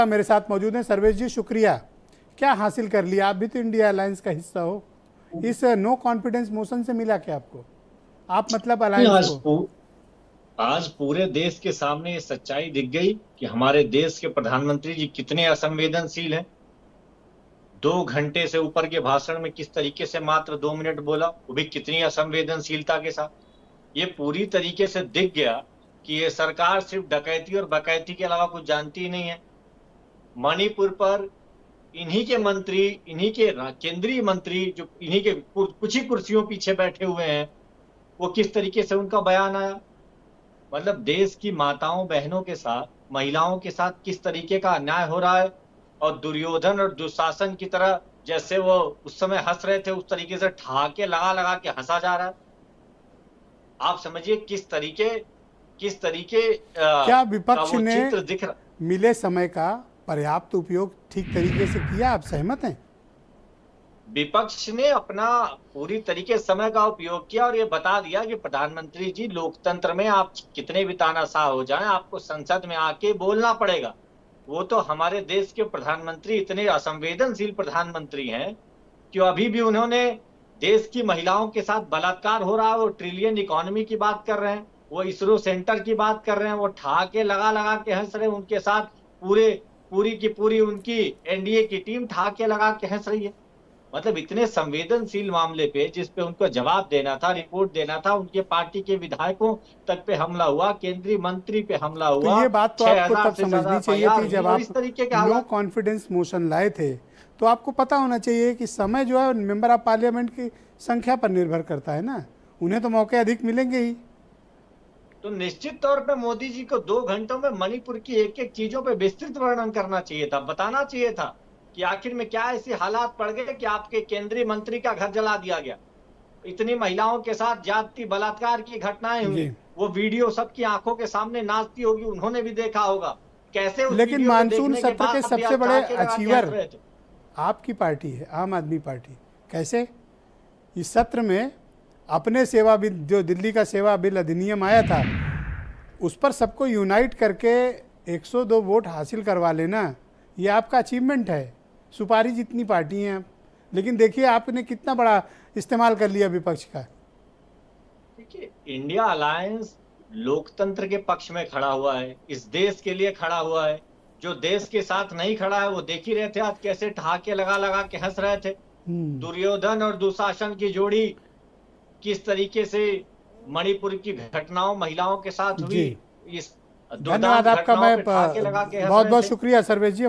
मेरे साथ मौजूद हैं। सर्वेश जी, शुक्रिया। क्या हासिल कर लिया? आप भी तो इंडिया अलायंस का हिस्सा हो। इस नो कॉन्फिडेंस मोशन से मिला क्या आपको? आप मतलब नहीं, अलायंस को। आज पूरे देश के सामने ये सच्चाई दिख गई कि हमारे देश के प्रधानमंत्री जी कितने असंवेदनशील हैं। 2 घंटे से ऊपर के भाषण में किस तरीके से मात्र 2 मिनट बोला, वो भी कितनी असंवेदनशीलता के साथ। ये पूरी तरीके से दिख गया कि ये सरकार सिर्फ डकैती और बकैती के अलावा कुछ जानती ही नहीं है। मणिपुर पर इन्हीं के मंत्री, इन्हीं के केंद्रीय मंत्री जो इन्हीं के कुछ ही कुर्सियों पीछे बैठे हुए हैं, वो किस तरीके से उनका बयान आया। मतलब देश की माताओं बहनों के साथ, महिलाओं के साथ किस तरीके का अन्याय हो रहा है, और दुर्योधन और दुशासन की तरह जैसे वो उस समय हंस रहे थे, उस तरीके से ठहाके लगा लगा के हंसा जा रहा है। आप समझिए किस तरीके क्या का विपक्ष वो ने चित्र दिख रहा। मिले समय का पर्याप्त उपयोग ठीक तरीके से किया? आप सहमत हैं? विपक्ष ने अपना पूरी तरीके से समय का उपयोग किया और ये बता दिया कि प्रधानमंत्री जी, लोकतंत्र में आप कितने भी तानाशाह हो जाएं, आपको संसद में आके बोलना पड़ेगा। वो तो हमारे देश के प्रधानमंत्री इतने असंवेदनशील प्रधानमंत्री हैं कि अभी भी उन्होंने देश की महिलाओं के साथ बलात्कार हो रहा है, वो ट्रिलियन इकोनॉमी की बात कर रहे हैं, वो इसरो सेंटर की बात कर रहे हैं, वो ठहाके लगा लगा के हंस रहे हैं उनके साथ। पूरे पूरी की पूरी उनकी एनडीए की टीम ठहाके लगा के हंस रही है। मतलब इतने संवेदनशील मामले पे जिस पे उनको जवाब देना था, रिपोर्ट देना था, उनके पार्टी के विधायकों तक पे हमला हुआ, केंद्रीय मंत्री पे हमला तो हुआ, ये बात तो छह आपको हजार तब से ज्यादा समझनी चाहिए एफआईआर थी हुई जब और आप इस तरीके के नो हालात। कॉन्फिडेंस मोशन लाए थे। तो आपको पता होना चाहिए कि समय जो है मेंबर ऑफ पार्लियामेंट की संख्या पर निर्भर करता है ना। उन्हें तो मौके अधिक मिलेंगे ही। तो निश्चित तौर पे मोदी जी को 2 घंटों में मणिपुर की एक एक चीजों पे विस्तृत वर्णन करना चाहिए था, बताना चाहिए था कि आखिर में क्या ऐसे हालात पड़ गए कि आपके केंद्रीय मंत्री का घर जला दिया गया, इतनी महिलाओं के साथ जाति बलात्कार की घटनाएं हुई। जी। वो वीडियो सबकी आंखों के सामने नाचती होगी, उन्होंने भी देखा होगा कैसे उस लेकिन वीडियो में मानसून देखने के सत्र के बाद भी सबसे आप बड़े ठहाके लगा के हंस अचीवर रहे थे। आपकी पार्टी है, आम आदमी पार्टी। कैसे? इस सत्र में अपने सेवा बिल, जो दिल्ली का सेवा बिल अधिनियम आया था, उस पर सबको यूनाइट करके 102 वोट हासिल करवा लेना, ये आपका अचीवमेंट है। सुपारी जितनी पार्टी हैं आप, लेकिन देखिए आपने कितना बड़ा इस्तेमाल कर लिया विपक्ष का। देखिए, इंडिया अलायंस लोकतंत्र के पक्ष में खड़ा हुआ है, इस देश के लिए खड़ा हुआ है। जो देश के साथ नहीं खड़ा है वो देख ही रहे थे आज कैसे ठहाके लगा लगा के हंस रहे थे। दुर्योधन और दुशासन की जोड़ी किस तरीके से मणिपुर की घटनाओं महिलाओं के साथ हुई, जी, इस धन्यवाद दुर्दांत आपका। घटनाओं मैं पे ठहाके लगा के हंस बहुत रहे बहुत थे। शुक्रिया सर्वेश जी।